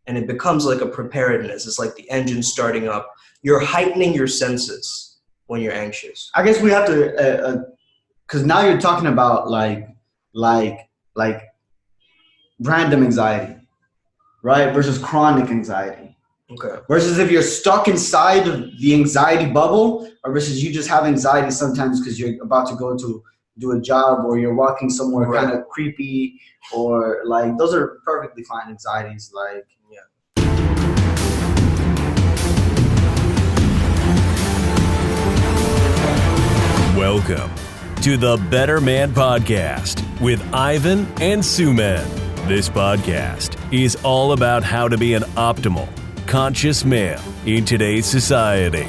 and it becomes like a preparedness. It's like the engine starting up. You're heightening your senses when you're anxious. I guess we have to, because now you're talking about like random anxiety, right? Versus chronic anxiety. Okay. Versus if you're stuck inside of the anxiety bubble, or versus you just have anxiety sometimes because you're about to go to do a job or you're walking somewhere Right. kind of creepy, or like those are perfectly fine anxieties. Like, Yeah. Welcome to the Better Man Podcast with Ivan and Sumedh. This podcast is all about how to be an optimal, conscious male in today's society.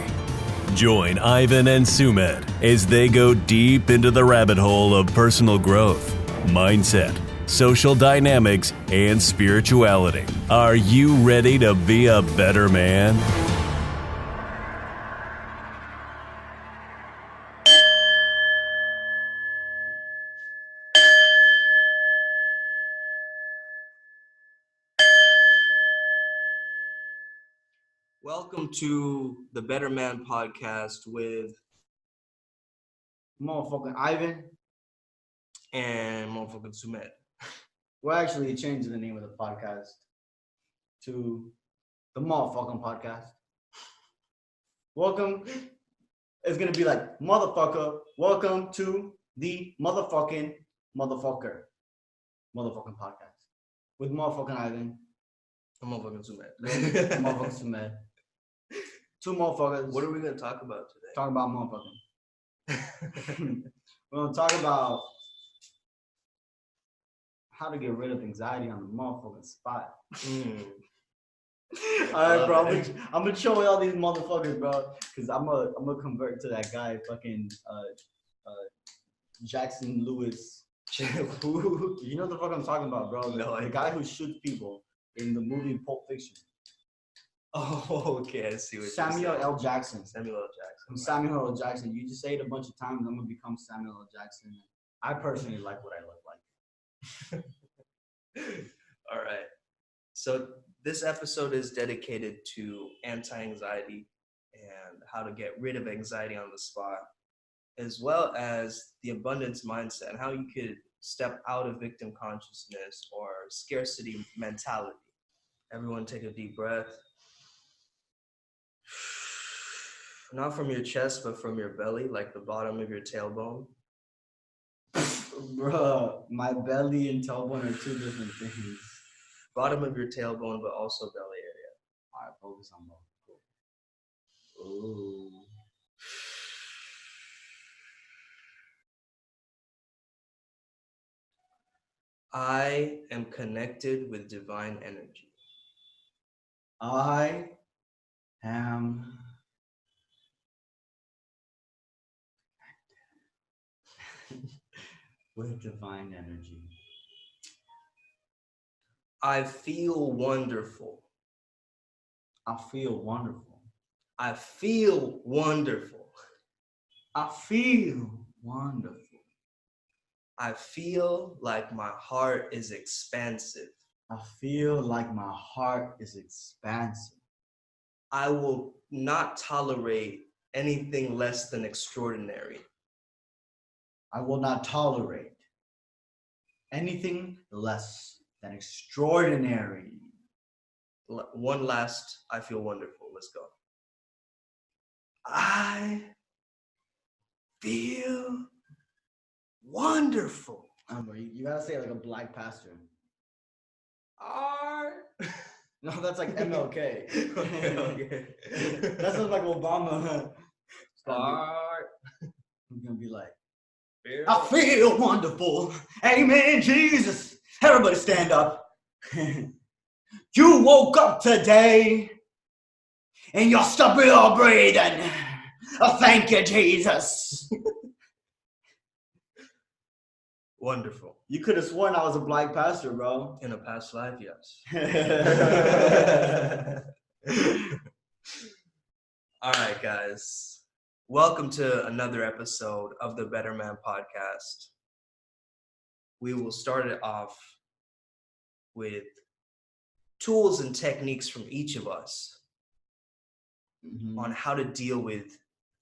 Join Ivan and Sumedh as they go deep into the rabbit hole of personal growth, mindset, social dynamics, and spirituality. Are you ready to be a better man? Welcome to the Better Man Podcast with motherfucking Ivan. and motherfucking Sumedh. We're actually changing the name of the podcast to the motherfucking podcast. Welcome. It's gonna be like, motherfucker, welcome to the motherfucking podcast with motherfucking Ivan. I'm motherfucking Sumedh. Motherfucking Sumedh. Two motherfuckers. What are we gonna talk about today? Talk about motherfucking. We're gonna talk about how to get rid of anxiety on the motherfucking spot. All right, bro. I'm gonna show all these motherfuckers, bro, because I'm gonna convert to that guy, fucking Jackson Lewis. Who? You know the fuck I'm talking about, bro? No, the guy who shoots people in the movie Pulp Fiction. Oh, okay. I see what Samuel L. Jackson. Samuel L. Jackson. I'm Samuel L. Jackson. You just say it a bunch of times, I'm gonna become Samuel L. Jackson. I personally like what I look like. All right. So this episode is dedicated to anti-anxiety and how to get rid of anxiety on the spot, as well as the abundance mindset and how you could step out of victim consciousness or scarcity mentality. Everyone take a deep breath. Not from your chest, but from your belly, like the bottom of your tailbone. Bruh, my belly and tailbone are two different things. Bottom of your tailbone, but also belly area. All right, focus on both. Ooh. I am connected with divine energy. I am with divine energy. I feel wonderful. I feel wonderful. I feel wonderful. I feel wonderful. I feel like my heart is expansive. I feel like my heart is expansive. I will not tolerate anything less than extraordinary. I will not tolerate anything less than extraordinary. One last, I feel wonderful. Let's go. I feel wonderful. You gotta say it like a black pastor. No, No, that's like MLK. okay. That sounds like Obama. Art. I'm gonna be like, I feel wonderful. Amen, Jesus. Everybody stand up. You woke up today and you're still breathing. Oh, thank you, Jesus. Wonderful. You could have sworn I was a black pastor, bro. In a past life, yes. All right, guys. Welcome to another episode of the Better Man Podcast. We will start it off with tools and techniques from each of us Mhm. on how to deal with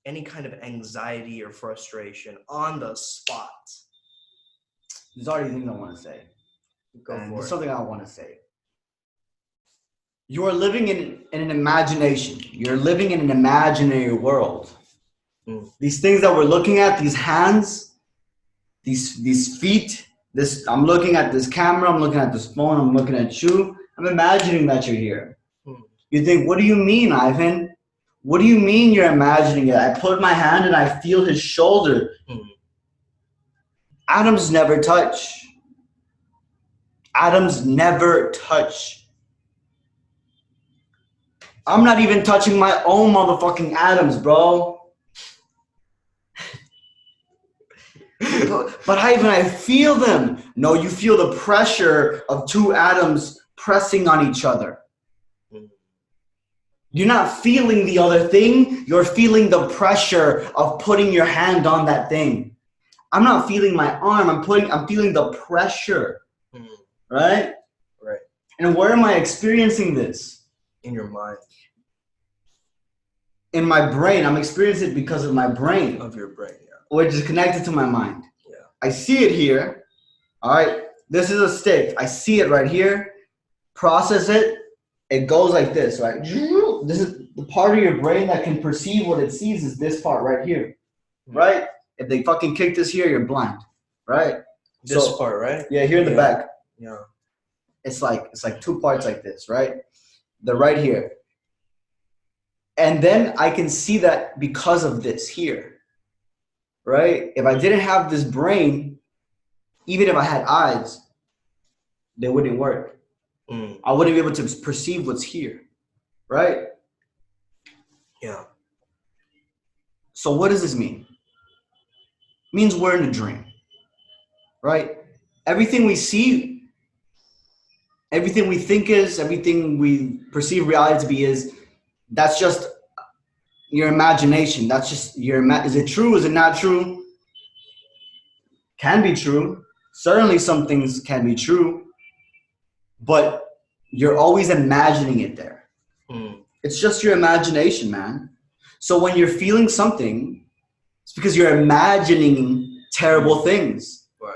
any kind of anxiety or frustration on the spot. There's already things I want to say. Go And for there's it. something I want to say. You are living in an imagination. You're living in an imaginary world. These things that we're looking at, these hands, these feet, I'm looking at this camera, I'm looking at this phone, I'm looking at you. I'm imagining that you're here. You think, what do you mean, Ivan? What do you mean you're imagining it? I put my hand and I feel his shoulder. Atoms never touch. Atoms never touch. I'm not even touching my own motherfucking atoms, bro. But I feel them. No, you feel the pressure of two atoms pressing on each other. You're not feeling the other thing. You're feeling the pressure of putting your hand on that thing. I'm not feeling my arm. I'm feeling the pressure. Right? Right. And where am I experiencing this? In your mind. In my brain. I'm experiencing it because of my brain. Of your brain, yeah. Which is connected to my mind. Yeah. I see it here. All right. This is a stick. I see it right here. Process it. It goes like this, right? This is the part of your brain that can perceive what it sees is this part right here. Right? If they fucking kick this here, you're blind. Right? This part, right? Yeah, here in the back. Yeah. It's like two parts like this, right? They're right here. And then I can see that because of this here. Right? If I didn't have this brain, even if I had eyes, they wouldn't work. I wouldn't be able to perceive what's here. Right? Yeah. So what does this mean? It means we're in a dream. Right? Everything we see, everything we think is, everything we perceive reality to be that's just your imagination. That's just is it true? Is it not true? Can be true. Certainly some things can be true, but you're always imagining it there. It's just your imagination, man. So when you're feeling something, it's because you're imagining terrible things. Right.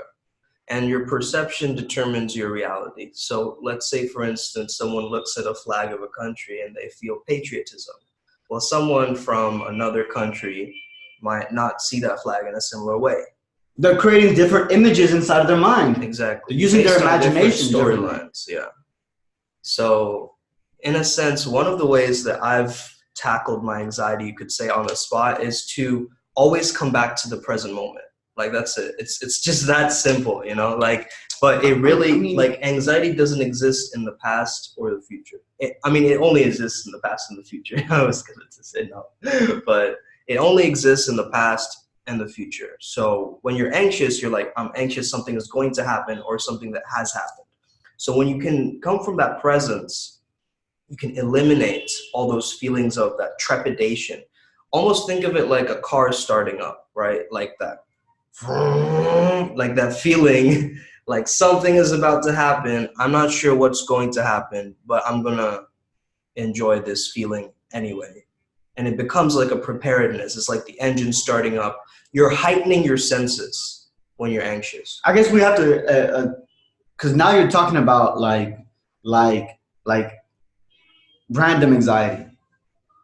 And your perception determines your reality. So let's say, for instance, someone looks at a flag of a country and they feel patriotism. Well, someone from another country might not see that flag in a similar way. They're creating different images inside of their mind. Exactly. They're using their imagination. Storylines, yeah. So, in a sense, one of the ways that I've tackled my anxiety, you could say, on the spot is to always come back to the present moment. Like, that's it. It's just that simple, you know? Like, but it really, like, anxiety doesn't exist in the past or the future. It only exists in the past and the future. I was going to say no. But it only exists in the past and the future. So when you're anxious, you're like, I'm anxious something is going to happen or something that has happened. So when you can come from that presence, you can eliminate all those feelings of that trepidation. Almost think of it like a car starting up, right? Like that feeling like something is about to happen. I'm not sure what's going to happen, but I'm going to enjoy this feeling anyway. And it becomes like a preparedness. It's like the engine starting up. You're heightening your senses when you're anxious. I guess we have to, because now you're talking about like random anxiety,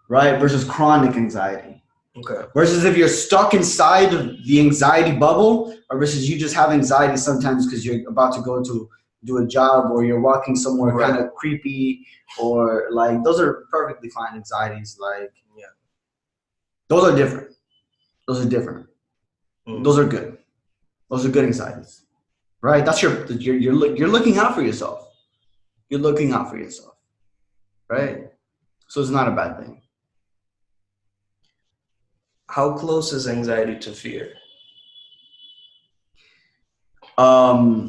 right? Versus chronic anxiety. Okay. Versus if you're stuck inside of the anxiety bubble, or versus you just have anxiety sometimes because you're about to go to do a job or you're walking somewhere kind of creepy, or like those are perfectly fine anxieties. Like, yeah, those are different. Those are different. Those are good. Those are good anxieties, right? That's you're looking out for yourself. You're looking out for yourself, right? So it's not a bad thing. How close is anxiety to fear? I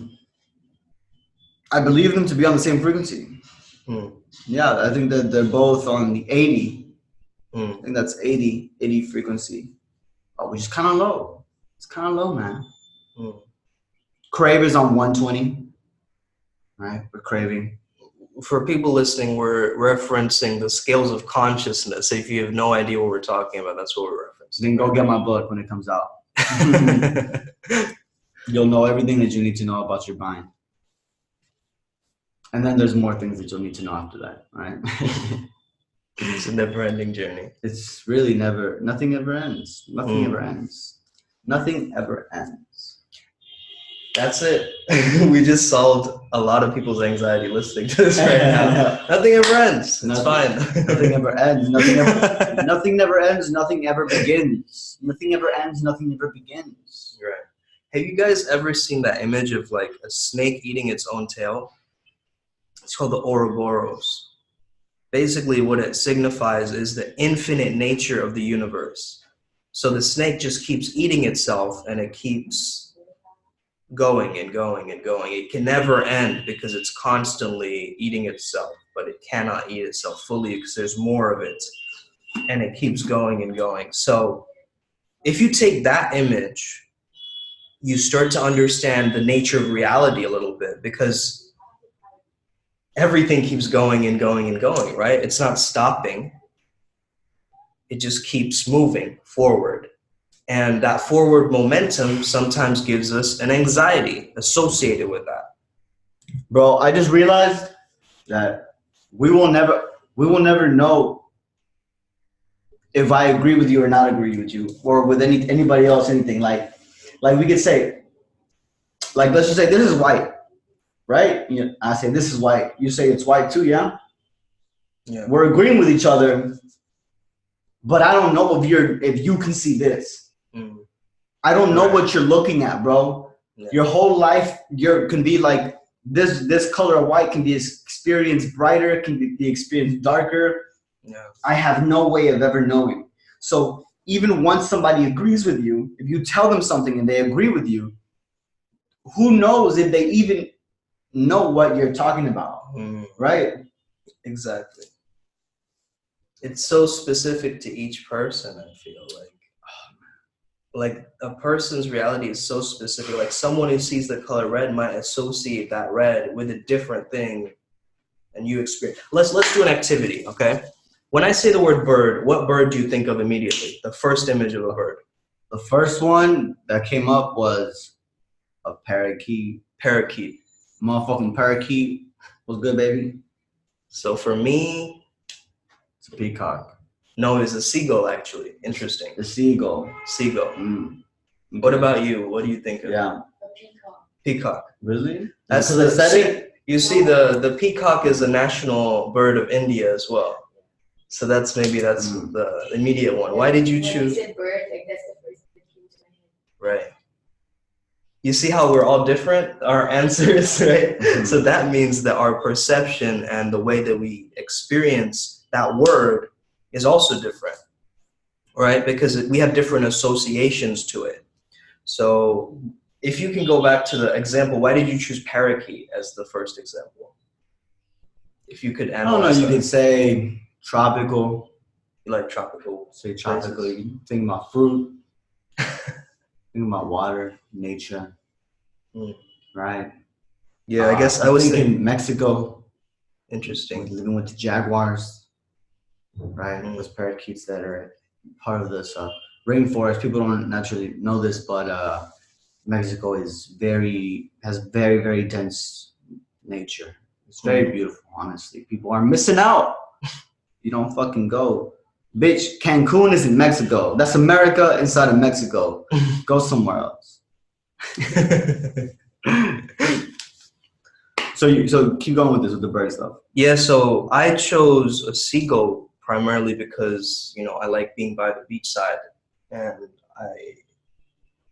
believe them to be on the same frequency. Yeah, I think that they're both on the 80. I think that's 80 frequency, which is kind of low. It's kind of low, man. Crave is on 120, right? We're craving. for people listening, we're referencing the scales of consciousness. If you have no idea what we're talking about, that's what we're referencing. Then go get my book when it comes out. You'll know everything that you need to know about your mind. And then there's more things that you'll need to know after that, right? It's a never-ending journey. It's really nothing ever ends. Nothing ever ends. Nothing ever ends. That's it. We just solved a lot of people's anxiety listening to this right now. Nothing ever ends. It's fine. Nothing ever ends. Nothing never ends. Nothing ever begins. Nothing ever ends. Nothing ever begins. Right. Have you guys ever seen that image of like a snake eating its own tail? It's called the Ouroboros. Basically, what it signifies is the infinite nature of the universe. So the snake just keeps eating itself, and it keeps going and going and going. It can never end because it's constantly eating itself, but it cannot eat itself fully because there's more of it, and it keeps going and going. So if you take that image, you start to understand the nature of reality a little bit, because everything keeps going and going and going, right? It's not stopping. It just keeps moving forward. And that forward momentum sometimes gives us an anxiety associated with that. Bro, I just realized that we will never know if I agree with you or not agree with you, or with anybody else, anything. Like we could say, like, let's just say this is white. Right? I say this is white. You say it's white too, yeah? Yeah. We're agreeing with each other, but I don't know if you can see this. I don't know what you're looking at, bro. Yeah. Your whole life can be like this color of white can be experienced brighter, can be experienced darker. Yeah. I have no way of ever knowing. So even once somebody agrees with you, if you tell them something and they agree with you, who knows if they even know what you're talking about, right? Exactly. It's so specific to each person, I feel like a person's reality is so specific. Like someone who sees the color red might associate that red with a different thing, and you experience. Let's do an activity, okay? When I say the word bird, what bird do you think of immediately? The first image of a bird. The first one that came up was a parakeet. Parakeet. Motherfucking parakeet. What's good, baby? So for me, it's a peacock. No, it's a seagull, actually. Interesting. The seagull. Seagull. Okay. What about you? What do you think of? Yeah. A peacock. Peacock. Really? That's the setting. You see, the peacock is a national bird of India as well. So that's the immediate one. Why did you choose? You said bird, like that's the first thing that came to my head. Right. You see how we're all different, our answers, right? So that means that our perception and the way that we experience that word is also different, right? Because we have different associations to it. So if you can go back to the example, why did you choose parakeet as the first example? If you could analyze. I don't know, you could say tropical. You like tropical. Say tropical. You think about fruit. Think about water, nature, right? Yeah, I guess I was thinking Mexico. Interesting. Living with the jaguars, right? Those parakeets that are part of this rainforest. People don't naturally know this, but Mexico has very, very dense nature. It's very beautiful, honestly. People are missing out. You don't fucking go. Bitch, Cancun is in Mexico. That's America inside of Mexico. Go somewhere else. So keep going with the bird stuff. Yeah, so I chose a seagull primarily because, I like being by the beachside, and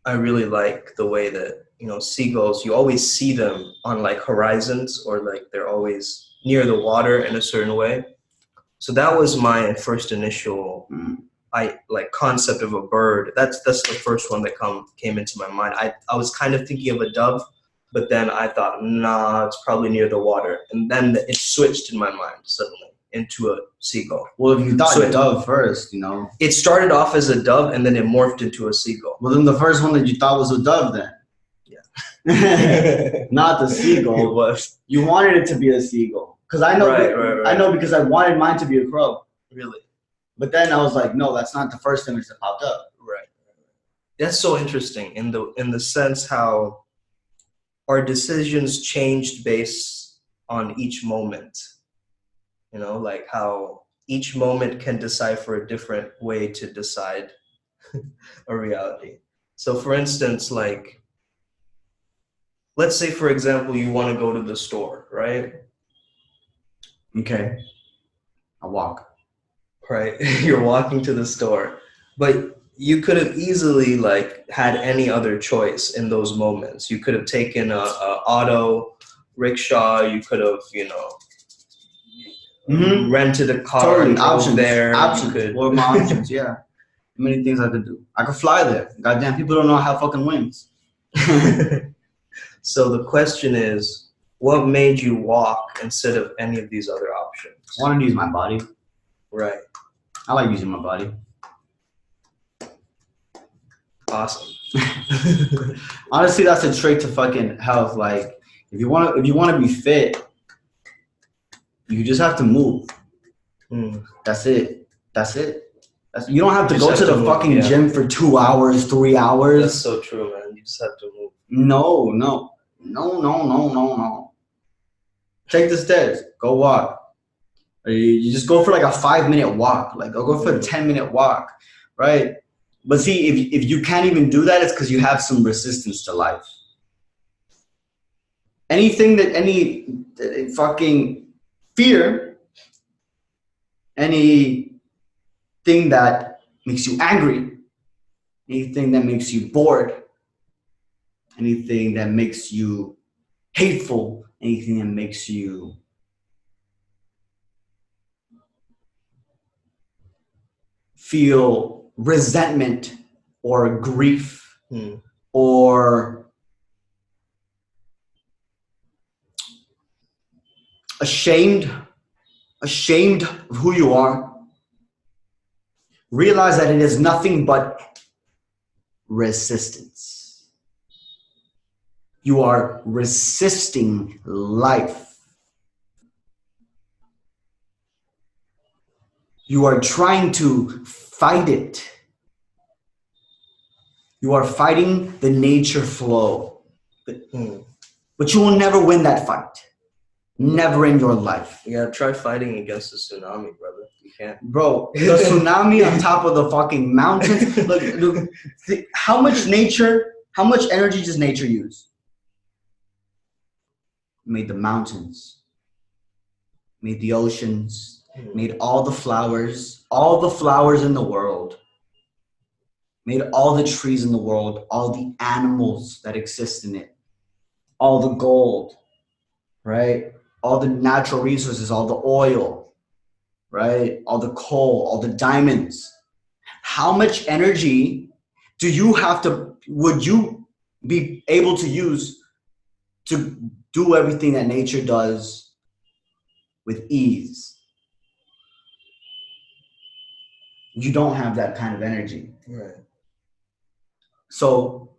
I really like the way that, seagulls, you always see them on like horizons, or like they're always near the water in a certain way. So that was my first initial concept of a bird. That's the first one that came into my mind. I was kind of thinking of a dove, but then I thought, nah, it's probably near the water. And then it switched in my mind suddenly into a seagull. Well, if you thought a dove first, It started off as a dove and then it morphed into a seagull. Well, then the first one that you thought was a dove then. Yeah. Not the seagull. It was. You wanted it to be a seagull. Because I know, Right. I know because I wanted mine to be a crow. Really? But then I was like, no, that's not the first image that popped up. Right. That's so interesting in the sense how our decisions changed based on each moment. You know, like how each moment can decipher a different way to decide a reality. So for instance, like, let's say, for example, you want to go to the store, right? Okay. I walk. Right. You're walking to the store, but you could have easily like had any other choice in those moments. You could have taken a auto rickshaw. You could have, Mm-hmm. rented a car Totally. and drove Options. there. Options. You could, What are my options? Yeah. Many things I could do. I could fly there. Goddamn, people don't know how fucking wings. So the question is, what made you walk instead of any of these other options? I wanted to use my body. Right. I like using my body. Awesome. Honestly, that's a trait to fucking health. Like, if you want to be fit, you just have to move. That's it. You don't have to go to the fucking gym for 2 hours, 3 hours. That's so true, man. You just have to move. No. Take the stairs. Go walk. Or you just go for like a 5-minute walk. Like, I'll go for a 10-minute walk, right? But see, if you can't even do that, it's because you have some resistance to life. Any fucking fear, anything that makes you angry, anything that makes you bored, anything that makes you hateful, anything that makes you feel resentment or grief or ashamed of who you are, realize that it is nothing but resistance. You are resisting life. You are trying to fight it. You are fighting the nature flow. But you will never win that fight. Never in your life. Yeah, try fighting against the tsunami, brother. You can't. Bro, the tsunami on top of the fucking mountains. Look, how much energy does nature use? Made the mountains. Made the oceans. Made all the flowers in the world. Made all the trees in the world, all the animals that exist in it, all the gold, right? All the natural resources, all the oil, right? All the coal, all the diamonds. How much energy would you be able to use to do everything that nature does with ease? You don't have that kind of energy. Right. So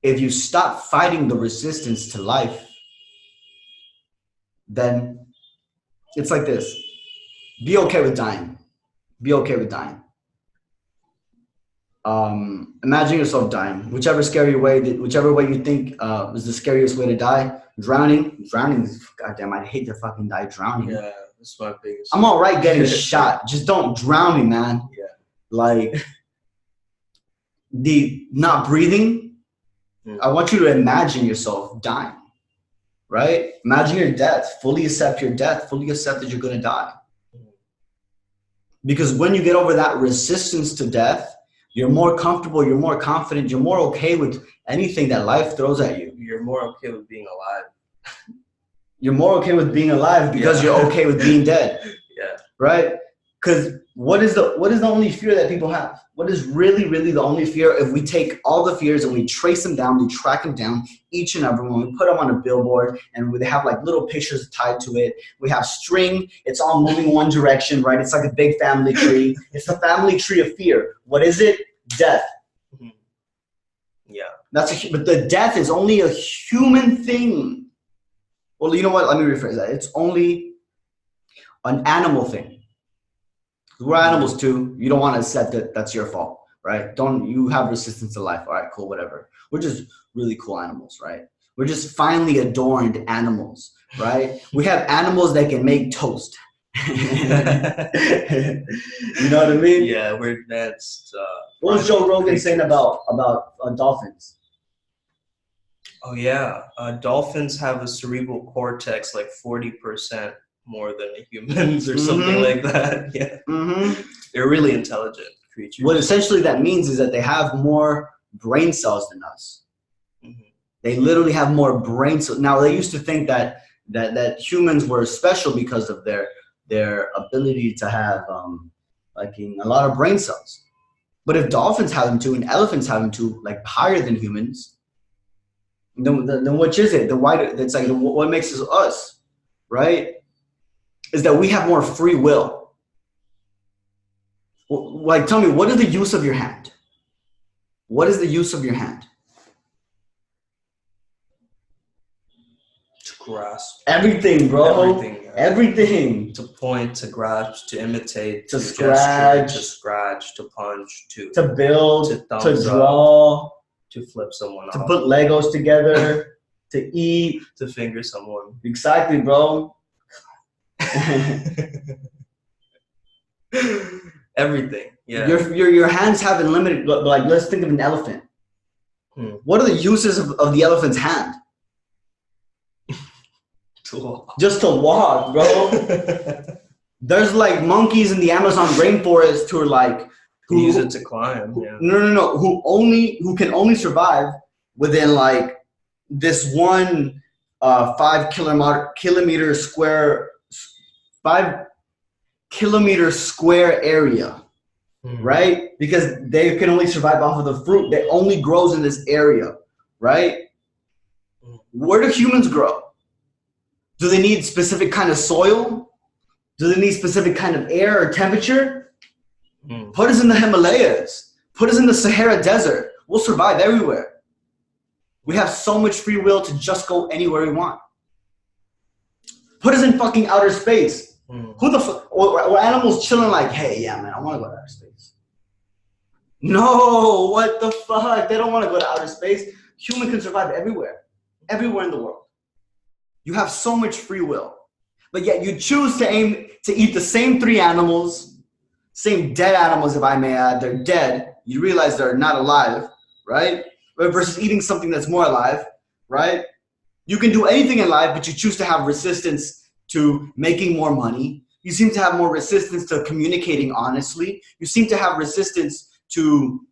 if you stop fighting the resistance to life, then it's like this. Be okay with dying. Be okay with dying. Imagine yourself dying. Whichever way you think is the scariest way to die. Drowning is, goddamn, I'd hate to fucking die drowning. Yeah, that's my biggest. I'm all right getting shot. Just don't drown me, man. Yeah. Like, the not breathing, I want you to imagine yourself dying, right? Imagine your death. Fully accept your death. Fully accept that you're going to die. Because when you get over that resistance to death, you're more comfortable, you're more confident, you're more okay with anything that life throws at you. You're more okay with being alive. You're more okay with being alive because you're okay with being dead. Yeah. Right? Because what is the only fear that people have? What is really, really the only fear? If we take all the fears and we trace them down, we track them down, each and every one, we put them on a billboard, and they have like little pictures tied to it. We have string. It's all moving one direction, right? It's like a big family tree. It's the family tree of fear. What is it? Death. Yeah. But the death is only a human thing. Well, you know what? Let me rephrase that. It's only an animal thing. We're animals too. You don't want to accept that that's your fault, right? You have resistance to life. All right, cool, whatever. We're just really cool animals, right? We're just finely adorned animals, right? We have animals that can make toast. You know what I mean? Yeah, we're advanced. What was Joe Rogan saying about dolphins? Oh yeah, dolphins have a cerebral cortex like 40% more than humans or something like that. Yeah, they're really intelligent creatures. What essentially that means is that they have more brain cells than us. They literally have more brain cells. Now they used to think that humans were special because of their ability to have a lot of brain cells. But if dolphins have them too, and elephants have them too, like higher than humans, then which is it? It's like what makes us, right? Is that we have more free will. Like, tell me, what is the use of your hand? What is the use of your hand? To grasp. Everything, bro. Everything. Yeah. Everything. To point, to grasp, to imitate, to scratch, to scratch, to punch, to build, to draw, up, to flip someone to off, put Legos together, to eat, to finger someone. Exactly, bro. Everything. Yeah. Your hands have unlimited. Like, let's think of an elephant. What are the uses of the elephant's hand? To walk. Just to walk, bro. There's like monkeys in the Amazon rainforest who are like who use it to climb. Yeah. No. Who can only survive within like this one 5 kilometer square area, right? Because they can only survive off of the fruit that only grows in this area, right? Where do humans grow? Do they need specific kind of soil? Do they need specific kind of air or temperature? Put us in the Himalayas. Put us in the Sahara Desert. We'll survive everywhere. We have so much free will to just go anywhere we want. Put us in fucking outer space. Who the fuck? We're animals chilling like, hey, yeah, man, I want to go to outer space. No, what the fuck? They don't want to go to outer space. Human can survive everywhere in the world. You have so much free will, but yet you choose to aim to eat the same 3 animals, same dead animals, if I may add. They're dead. You realize they're not alive, right? Versus eating something that's more alive, right? You can do anything in life, but you choose to have resistance to making more money. You seem to have more resistance to communicating honestly. You seem to have resistance to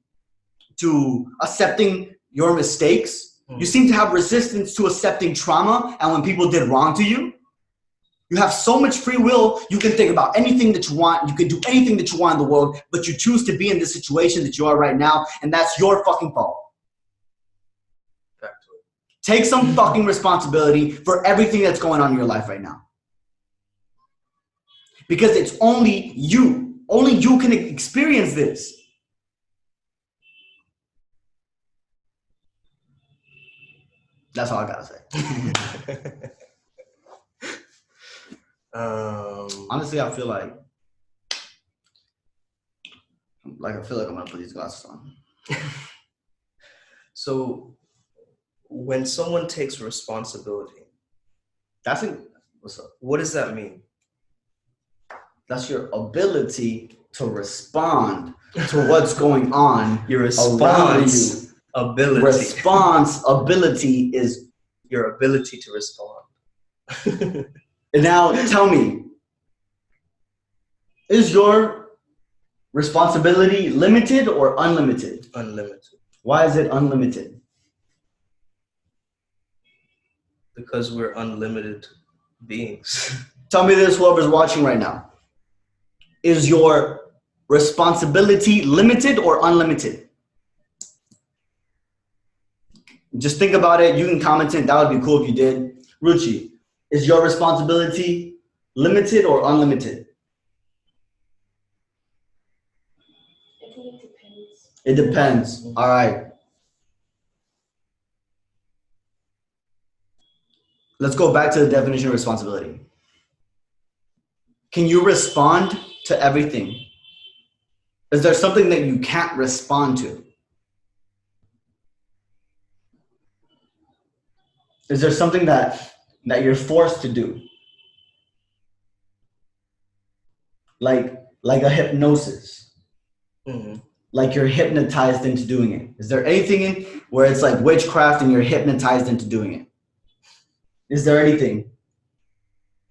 accepting your mistakes. You seem to have resistance to accepting trauma and when people did wrong to you. You have so much free will, you can think about anything that you want. You can do anything that you want in the world, but you choose to be in the situation that you are right now, and that's your fucking fault. Factually. Take some fucking responsibility for everything that's going on in your life right now. Because it's only you. Only you can experience this. That's all I gotta say. Honestly, I feel like I'm gonna put these glasses on. So, when someone takes responsibility, what's up? What does that mean? That's your ability to respond to what's going on. Your response ability. Responsibility is your ability to respond. Now, tell me, is your responsibility limited or unlimited? Unlimited. Why is it unlimited? Because we're unlimited beings. Tell me this, whoever's watching right now. Is your responsibility limited or unlimited? Just think about it. You can comment it. That would be cool if you did. Ruchi, is your responsibility limited or unlimited? I think it depends. It depends. All right. let's go back to the definition of responsibility. Can you respond to everything? Is there something that you can't respond to? Is there something that you're forced to do? Like a hypnosis. Mm-hmm. Like you're hypnotized into doing it. Is there anything in where it's like witchcraft and you're hypnotized into doing it? Is there anything?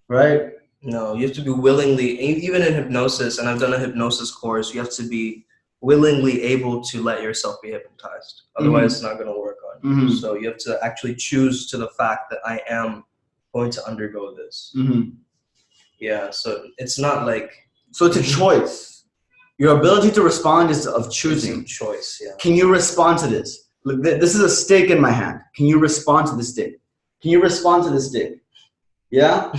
Right? No, you have to be willingly, even in hypnosis, and I've done a hypnosis course, you have to be willingly able to let yourself be hypnotized. Otherwise, it's not going to work on you. Mm-hmm. So you have to actually choose to the fact that I am going to undergo this. Mm-hmm. Yeah, so it's not like... So it's a choice. Your ability to respond is of choosing. It's a choice, yeah. Can you respond to this? Look, this is a stick in my hand. Can you respond to the stick? Can you respond to the stick? Yeah?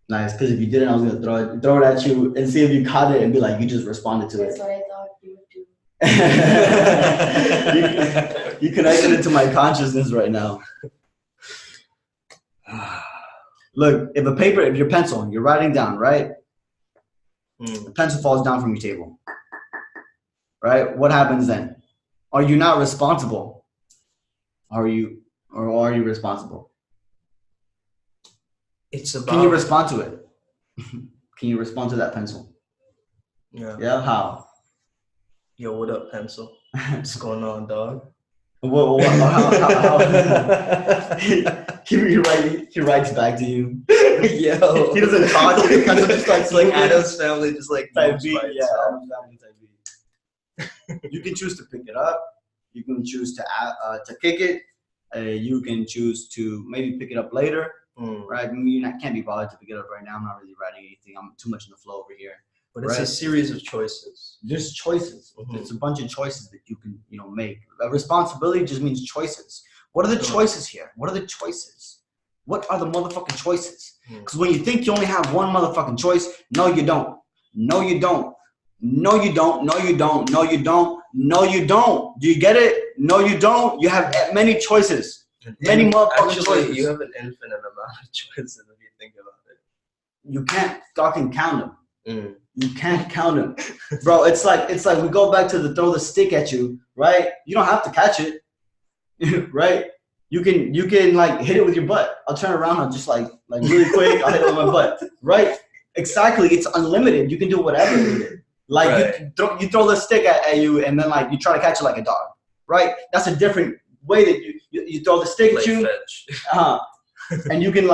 Nice, because if you didn't, I was going to throw it at you and see if you caught it and be like, you just responded to That's it. what I thought you would do. You connected it to my consciousness right now. Look, if your pencil, you're writing down, right? The pencil falls down from your table. Right? What happens then? Are you not responsible? Are you responsible? It's about... Can you respond to it? Can you respond to that pencil? Yeah. Yeah, how? Yo, what up, pencil? What's going on, dog? How? He writes back to you. Yo. He doesn't talk. He kind of just It's like Adam's family, just like type moves B. by Yeah, itself. Adam's family type B. You can choose to pick it up. You can choose to kick it. You can choose to maybe pick it up later. Right? I mean, I can't be bothered to pick it up right now. I'm not really writing anything. I'm too much in the flow over here. But it's a series of choices. There's choices. Mm-hmm. There's a bunch of choices that you can, make. A responsibility just means choices. What are the choices here? What are the choices? What are the motherfucking choices? Because when you think you only have one motherfucking choice, no, you don't. No, you don't. No, you don't. No, you don't. No, you don't. No, you don't. Do you get it? No, you don't. You have many choices. Many motherfucking choices. You have an infinite amount of choices if you think about it. You can't fucking count them. Mm. You can't count them, bro. It's like we go back to throw the stick at you, right? You don't have to catch it, right? You can like hit it with your butt. I'll turn around. I'll just like really quick. I'll hit it with my butt, right? Exactly. It's unlimited. You can do whatever with it. Like right. you throw the stick at you, and then like you try to catch it like a dog, right? That's a different way that you throw the stick at you, and you can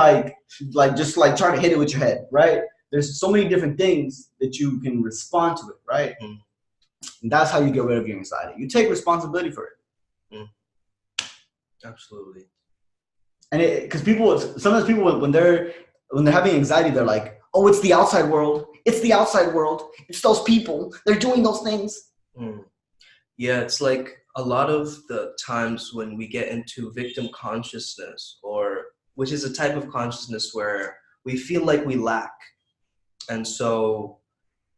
just try to hit it with your head, right? There's so many different things that you can respond to it, right? And that's how you get rid of your anxiety. You take responsibility for it. Absolutely. And because sometimes people when they're having anxiety, they're like, "Oh, it's the outside world. It's the outside world. It's those people. They're doing those things." Yeah, it's like a lot of the times when we get into victim consciousness, which is a type of consciousness where we feel like we lack. And so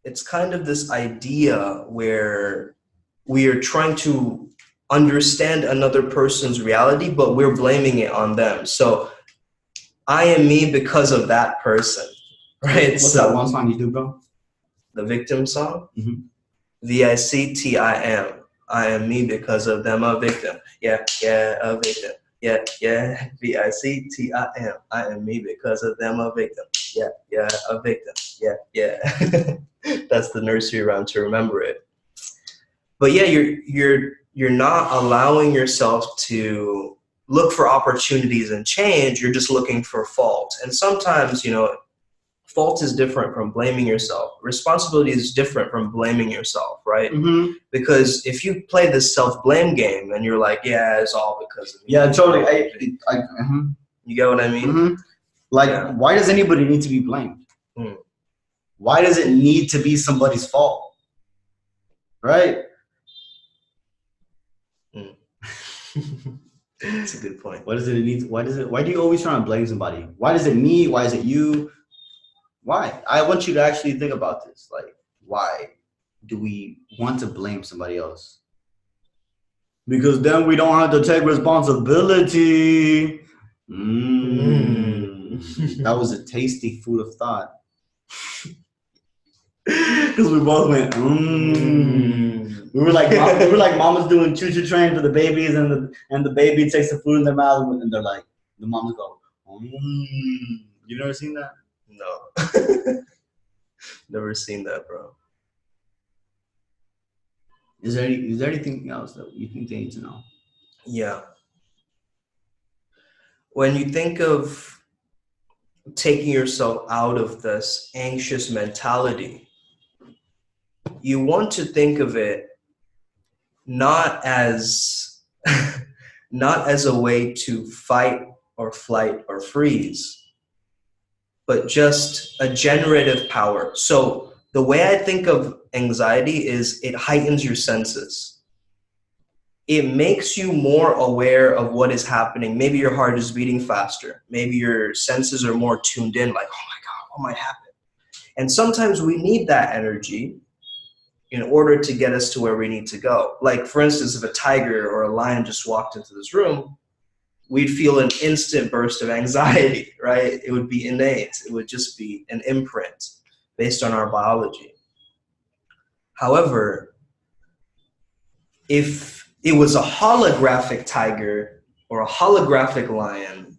it's kind of this idea where we are trying to understand another person's reality, but we're blaming it on them. So I am me because of that person, right? What's that one song you do, bro? The victim song? Mm-hmm. VICTIM. I am me because of them, a victim. Yeah, a victim. Yeah, VICTIM. I am me because of them, a victim. Yeah, a victim. Yeah. That's the nursery rhyme to remember it. But yeah, you're not allowing yourself to look for opportunities and change. You're just looking for fault. And sometimes, fault is different from blaming yourself. Responsibility is different from blaming yourself, right? Mm-hmm. Because if you play this self-blame game and you're like, yeah, it's all because of me. Yeah, totally. You get what I mean? Mm-hmm. Why does anybody need to be blamed? Why does it need to be somebody's fault? Right? That's a good point. Why do you always try to blame somebody? Why is it me? Why is it you? Why? I want you to actually think about this. Like, why do we want to blame somebody else? Because then we don't have to take responsibility. That was a tasty food of thought. Because we both went, We were like mamas doing choo-choo train for the babies, and the baby takes the food in their mouth, and they're like, the mamas go, You never seen that? No. Never seen that, bro. Is there anything else that you think they need to know? Yeah. When you think of taking yourself out of this anxious mentality, you want to think of it not as not as a way to fight or flight or freeze, but just a generative power. So the way I think of anxiety is it heightens your senses. It makes you more aware of what is happening. Maybe your heart is beating faster. Maybe your senses are more tuned in, like, oh my God, what might happen? And sometimes we need that energy in order to get us to where we need to go. Like, for instance, if a tiger or a lion just walked into this room, we'd feel an instant burst of anxiety, right? It would be innate. It would just be an imprint based on our biology. However, if it was a holographic tiger or a holographic lion,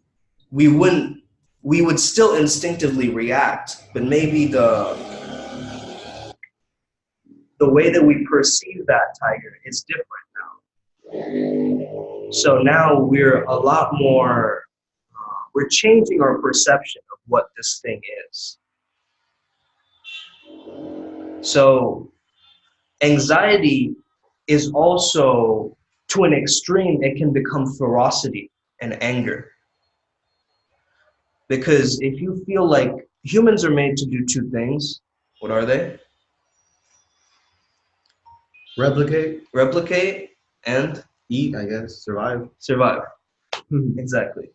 we would still instinctively react, but maybe the way that we perceive that tiger is different now. So now we're a lot more, we're changing our perception of what this thing is. So anxiety is also, to an extreme, it can become ferocity and anger. Because if you feel like humans are made to do two things, what are they? Replicate and eat, I guess. Survive. Exactly.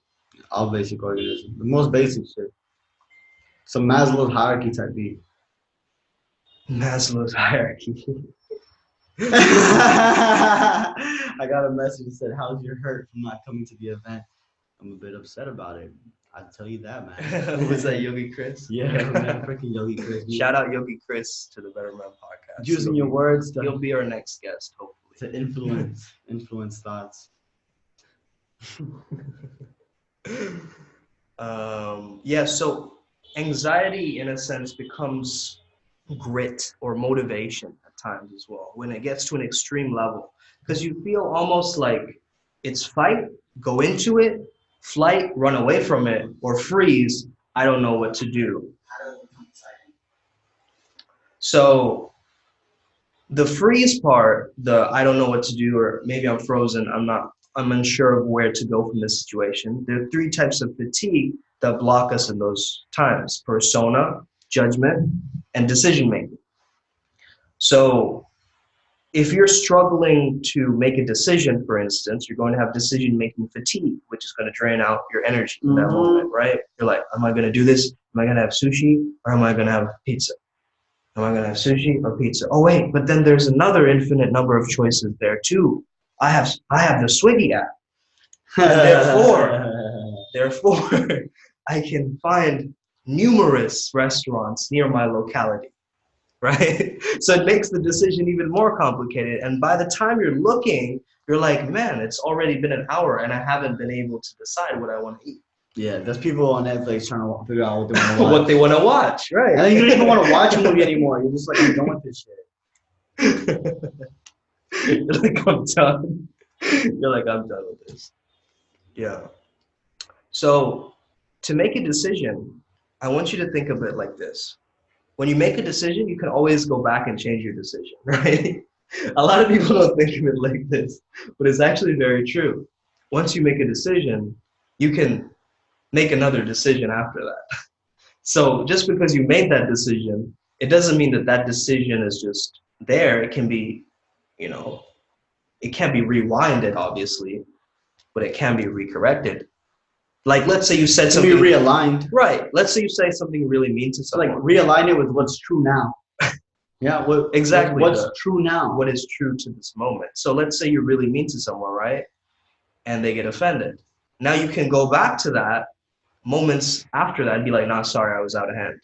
All basic organisms. The most basic shit. Some Maslow's hierarchy type beat. Maslow's hierarchy. I got a message that said, "How's your hurt from not coming to the event?" I'm a bit upset about it. I'll tell you that, man. Was that Yogi Chris? Yeah, man, freaking Yogi Chris. Shout out Yogi Chris to the Better Man podcast. Using your words to, he'll be our next guest, hopefully. To influence thoughts. Yeah, so anxiety, in a sense, becomes grit or motivation at times as well, when it gets to an extreme level. Because you feel almost like it's fight, go into it, flight, run away from it, or freeze, I don't know what to do. So the freeze part, the I don't know what to do, or maybe I'm frozen, I'm unsure of where to go from this situation. There are three types of fatigue that block us in those times: persona, judgment, and decision making. So if you're struggling to make a decision, for instance, you're going to have decision-making fatigue, which is going to drain out your energy in that moment, right? You're like, am I going to do this? Am I going to have sushi, or am I going to have pizza? Am I going to have sushi or pizza? Oh, wait, but then there's another infinite number of choices there, too. I have the Swiggy app. And therefore, I can find numerous restaurants near my locality. Right? So it makes the decision even more complicated. And by the time you're looking, you're like, man, it's already been an hour and I haven't been able to decide what I want to eat. Yeah, there's people on Netflix trying to figure out what they want to watch. What they want to watch, right? And you don't even want to watch a movie anymore. You're just like, I'm done with this shit. You're like, I'm done. You're like, I'm done with this. Yeah. So to make a decision, I want you to think of it like this. When you make a decision, you can always go back and change your decision, right? A lot of people don't think of it like this, but it's actually very true. Once you make a decision, you can make another decision after that. So just because you made that decision, it doesn't mean that that decision is just there. It can be, it can't be rewinded, obviously, but it can be recorrected. Like, let's say you said something. Be realigned. Right. Let's say you say something really mean to someone. Like, realign it with what's true now. Yeah, exactly. What's true now? What is true to this moment. So let's say you're really mean to someone, right? And they get offended. Now you can go back to that moments after that and be like, nah, sorry, I was out of hand.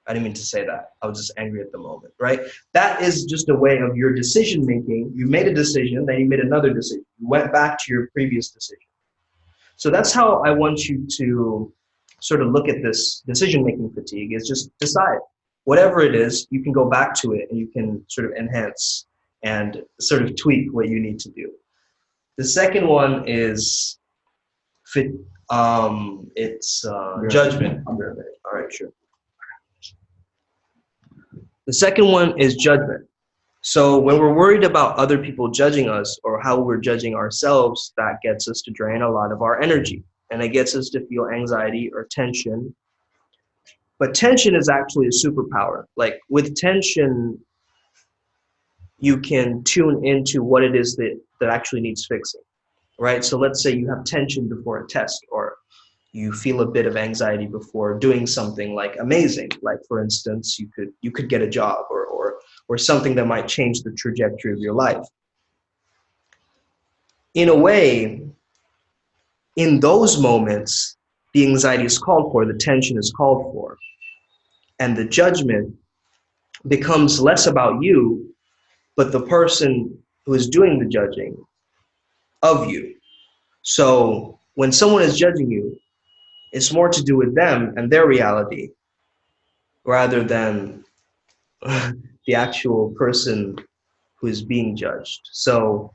I didn't mean to say that. I was just angry at the moment, right? That is just a way of your decision making. You made a decision, then you made another decision. You went back to your previous decision. So that's how I want you to sort of look at this decision making fatigue, is just decide. Whatever it is, you can go back to it and you can sort of enhance and sort of tweak what you need to do. The second one is it's judgment. All right, sure. The second one is judgment. So when we're worried about other people judging us or how we're judging ourselves, that gets us to drain a lot of our energy, and it gets us to feel anxiety or tension. But tension is actually a superpower. Like with tension, you can tune into what it is that actually needs fixing, right? So let's say you have tension before a test, or you feel a bit of anxiety before doing something like amazing. Like for instance, you could get a job or something that might change the trajectory of your life. In a way, in those moments, the anxiety is called for, the tension is called for, and the judgment becomes less about you, but the person who is doing the judging of you. So when someone is judging you, it's more to do with them and their reality rather than the actual person who is being judged. So,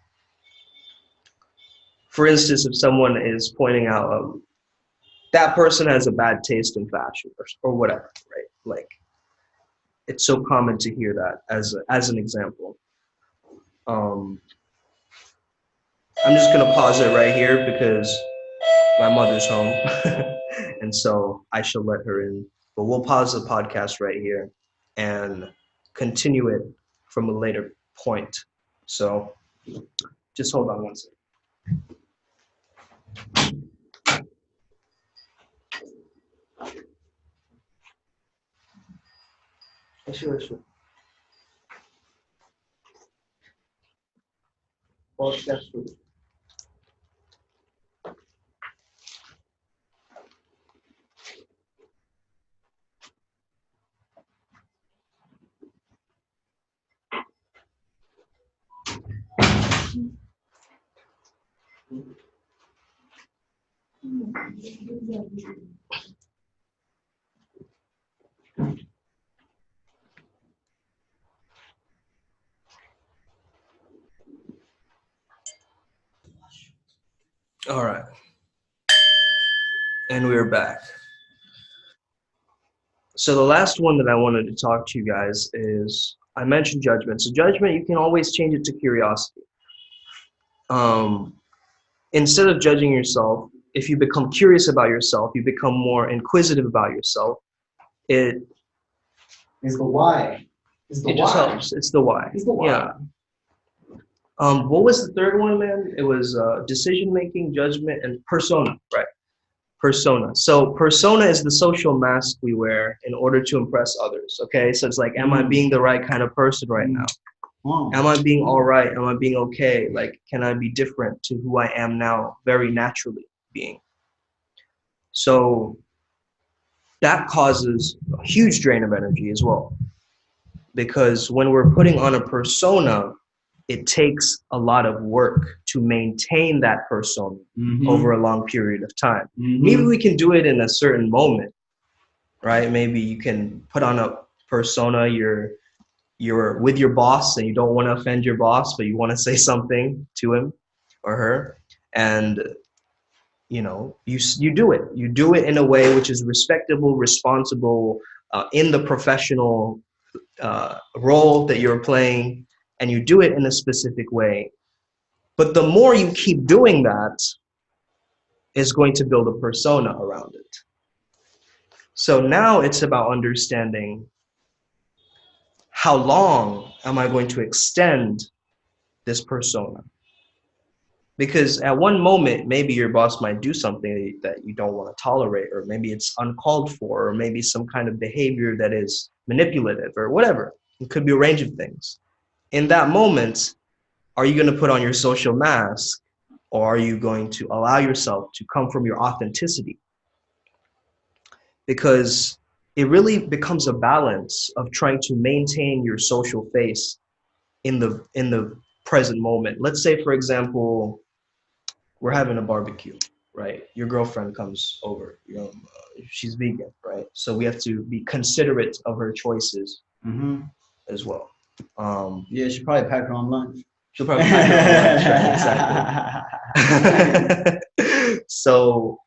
for instance, if someone is pointing out that person has a bad taste in fashion or whatever, right? Like, it's so common to hear that as an example. I'm just gonna pause it right here because my mother's home, and so I shall let her in. But we'll pause the podcast right here and continue it from a later point. So just hold on one second. Sure. Well, that's true. All right. And we're back. So the last one that I wanted to talk to you guys is, I mentioned judgment. So judgment, you can always change it to curiosity. Instead of judging yourself, if you become curious about yourself, you become more inquisitive about yourself. It Is the why. Is the it why. just helps. It's the why. It's the why. Yeah. What was the third one, man? It was decision making, judgment, and persona, right? Persona. So persona is the social mask we wear in order to impress others. Okay, so it's like, am I being the right kind of person right now? Am I being all right? Am I being okay? Like, can I be different to who I am now, very naturally being? So that causes a huge drain of energy as well, because when we're putting on a persona, it takes a lot of work to maintain that persona over a long period of time. Maybe we can do it in a certain moment, right? Maybe you can put on a persona, you're with your boss and you don't want to offend your boss, but you want to say something to him or her, and you know, you do it in a way which is respectable, responsible, in the professional role that you're playing, and you do it in a specific way. But the more you keep doing that, is going to build a persona around it. So now it's about understanding, how long am I going to extend this persona? Because at one moment, maybe your boss might do something that you don't want to tolerate, or maybe it's uncalled for, or maybe some kind of behavior that is manipulative or whatever. It could be a range of things. In that moment, are you going to put on your social mask or are you going to allow yourself to come from your authenticity? Because it really becomes a balance of trying to maintain your social face in the present moment. Let's say, for example, we're having a barbecue, right? Your girlfriend comes over, she's vegan, right? So we have to be considerate of her choices as well. Yeah, she probably pack her own lunch. She'll probably pack her own lunch, right? Exactly. So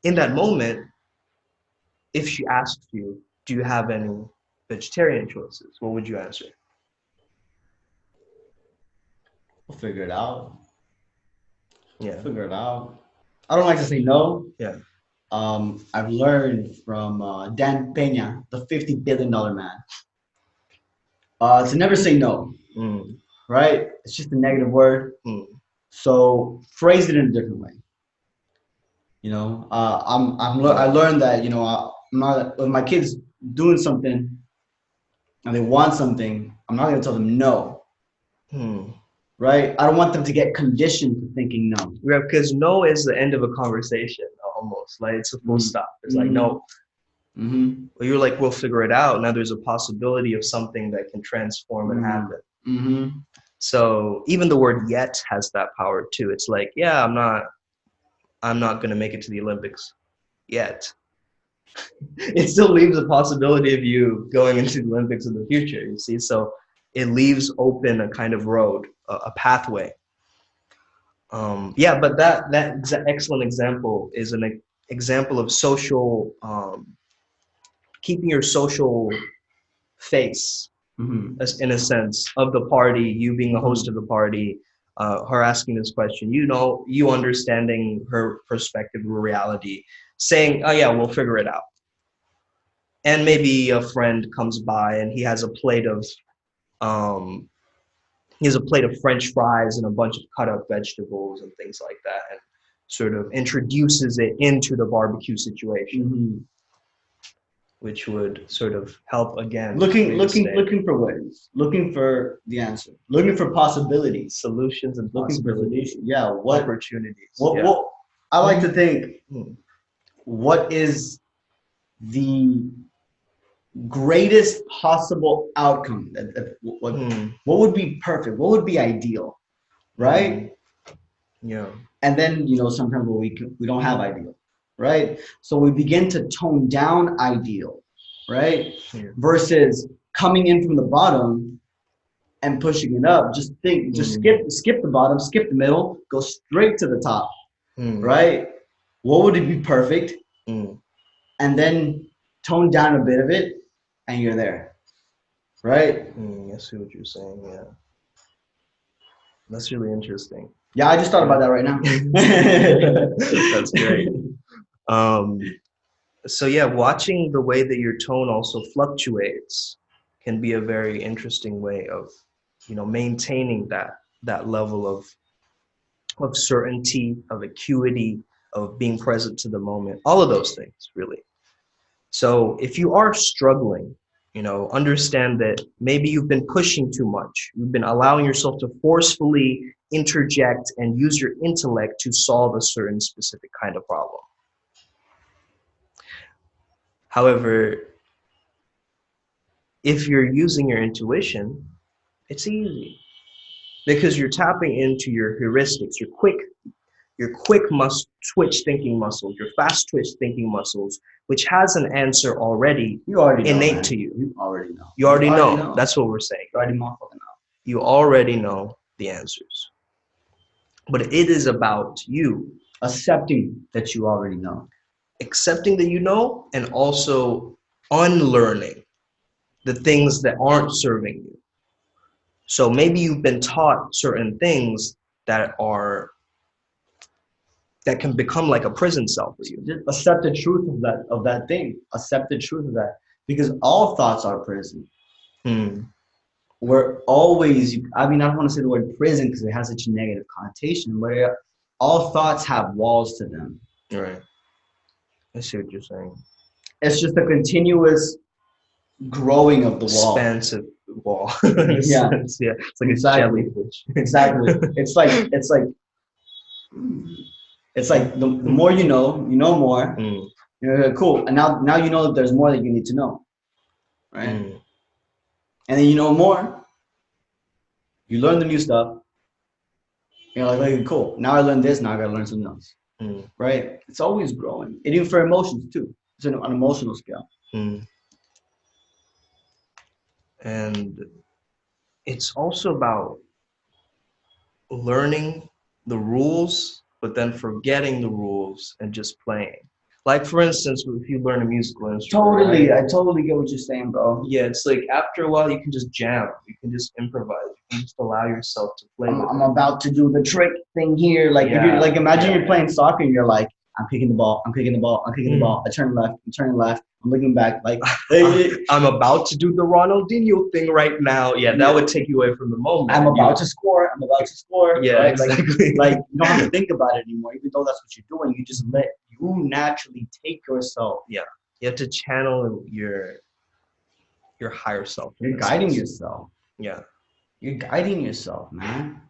in that moment, if she asks you, do you have any vegetarian choices? What would you answer? We'll figure it out. Yeah. Figure it out. I don't like to say no. Yeah. I've learned from Dan Pena, the $50 billion man, to never say no. Right? It's just a negative word. So phrase it in a different way. I learned that I'm not, when my kids doing something and they want something, I'm not gonna tell them no. Right? I don't want them to get conditioned to thinking no. Yeah, because no is the end of a conversation almost. Like it's a full stop. It's like no. Well, you're like, we'll figure it out. Now there's a possibility of something that can transform and happen. So even the word yet has that power too. It's like, yeah, I'm not gonna make it to the Olympics yet. It still leaves a possibility of you going into the Olympics in the future, you see? So it leaves open a kind of road, a pathway. But that excellent example is an example of social, keeping your social face, in a sense, of the party, you being the host of the party, her asking this question, you understanding her perspective or reality, saying, oh yeah, we'll figure it out. And maybe a friend comes by and he has a plate of French fries and a bunch of cut up vegetables and things like that, and sort of introduces it into the barbecue situation, which would sort of help again. Looking for ways, looking for the answer, looking for possibilities, solutions, and possibilities. Yeah, what opportunities? What I like to think, what is the greatest possible outcome? What would be perfect? What would be ideal, right? Yeah. And then sometimes we don't have ideal, right? So we begin to tone down ideal, right? Versus coming in from the bottom and pushing it up. Just skip the bottom, skip the middle, go straight to the top, right? What would it be perfect? And then tone down a bit of it, and you're there, right? I see what you're saying. Yeah, that's really interesting. Yeah, I just thought about that right now. That's great. So yeah, watching the way that your tone also fluctuates can be a very interesting way of, maintaining that level of certainty, of acuity, of being present to the moment. All of those things, really. So if you are struggling, understand that maybe you've been pushing too much. You've been allowing yourself to forcefully interject and use your intellect to solve a certain specific kind of problem. However, if you're using your intuition, it's easy because you're tapping into your heuristics, your quick twitch thinking muscles, your fast twitch thinking muscles, which has an answer already innate to you. You already know. You already know. That's what we're saying. You already motherfucking know. You already know the answers. But it is about you accepting that you already know. Accepting that you know, and also unlearning the things that aren't serving you. So maybe you've been taught certain things that can become like a prison cell for you. Just accept the truth of that thing. Accept the truth of that. Because all thoughts are prison. We're always, I don't want to say the word prison because it has such a negative connotation, but all thoughts have walls to them. Right. I see what you're saying. It's just a continuous growing of the wall. Expansive wall. Yeah. Yeah. It's like a jellyfish. Exactly. It's like It's like the more you know more. Mm. Cool. And now you know that there's more that you need to know, right? Mm. And then you know more. You learn the new stuff. You're like, okay, cool. Now I learned this. Now I gotta learn something else, Mm. right? It's always growing. And even for emotions too. It's an emotional scale. Mm. And it's also about learning the rules, but then forgetting the rules and just playing. Like, for instance, if you learn a musical instrument. Totally, right? I totally get what you're saying, bro. Yeah, it's like after a while you can just jam, you can just improvise, you can just allow yourself to play with I'm it. about to do the trick thing here. Like if you're like, imagine you're playing soccer and you're like, I'm kicking the ball, I'm kicking the ball, I'm kicking the ball. I turn left, I'm turning left, I'm looking back. Like I'm about to do the Ronaldinho thing right now. Yeah, that would take you away from the moment. I'm about to score. I'm about to score. Yeah, right? exactly. Like you don't have to think about it anymore. Even though that's what you're doing, you just let you naturally take yourself. Yeah, you have to channel your higher self. You're guiding yourself. Yeah. You're guiding yourself, man.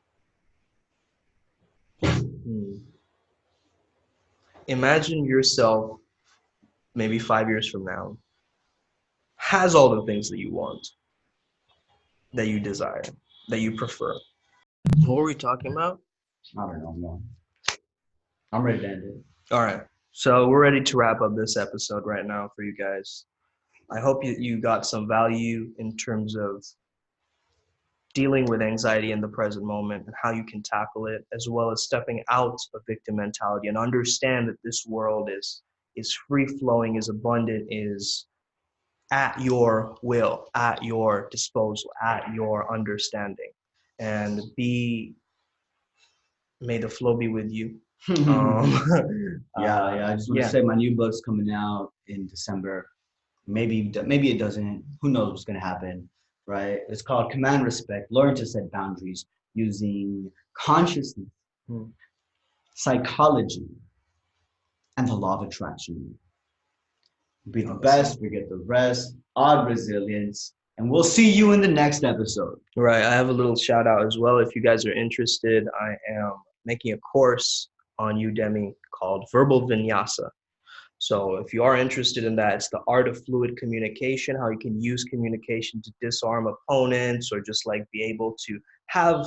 Imagine yourself maybe 5 years from now has all the things that you want, that you desire, that you prefer. What were we talking about? I don't know, man. I'm ready to end it. All right. So we're ready to wrap up this episode right now for you guys. I hope you got some value in terms of dealing with anxiety in the present moment and how you can tackle it, as well as stepping out of victim mentality and understand that this world is free flowing, is abundant, is at your will, at your disposal, at your understanding. And may the flow be with you. Yeah. I just want to say my new book's coming out in December. Maybe it doesn't. Who knows what's gonna happen, right? It's called Command Respect. Learn to set boundaries using consciousness, psychology, and the law of attraction. Be the best, forget the rest, odd resilience, and we'll see you in the next episode. Right. I have a little shout out as well. If you guys are interested, I am making a course on Udemy called Verbal Vinyasa. So if you are interested in that, it's the art of fluid communication, how you can use communication to disarm opponents or just like be able to have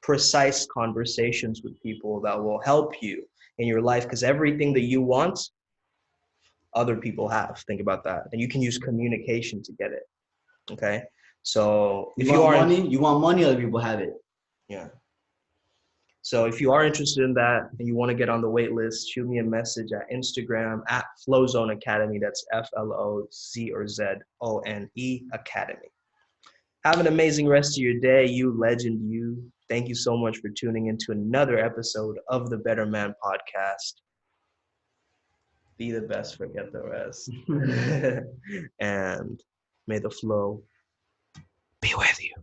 precise conversations with people that will help you in your life, because everything that you want, other people have. Think about that. And you can use communication to get it. Okay. So if you want money, other people have it. Yeah. So if you are interested in that and you want to get on the wait list, shoot me a message at Instagram at Flowzone Academy. That's FLOZONE Academy. Have an amazing rest of your day, you legend, you. Thank you so much for tuning into another episode of the Better Man Podcast. Be the best, forget the rest. And may the flow be with you.